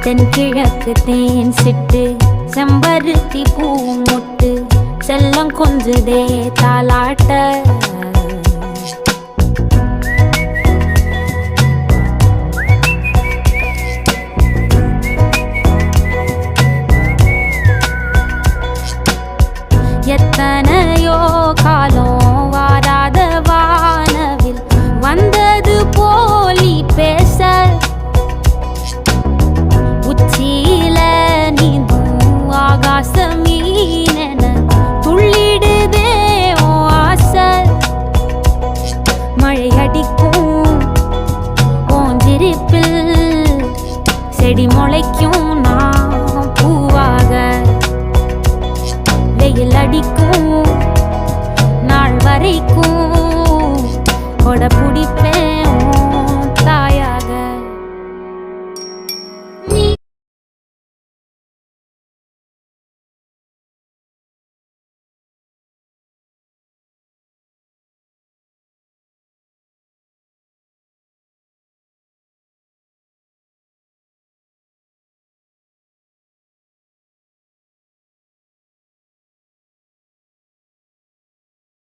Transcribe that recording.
தென்கிழக்கு தேன் சிட்டு செம்பருத்தி பூ முட்டு செல்லம் கொஞ்சுதே தாலாட்ட எத்தனையோ காலம் வாராத வானவில் வந்தது போலி பேச உச்சியில நீந்தும் ஆகாச மீனென துள்ளிடுதே ஓ ஆசை மழை அடிக்கும் ஓஞ்சிருப்பில் செடி முளைக்கும் நான் பூவாக வெயில் அடிக்கும் நாள் வரைக்கும் கொடை பிடிப்பேன்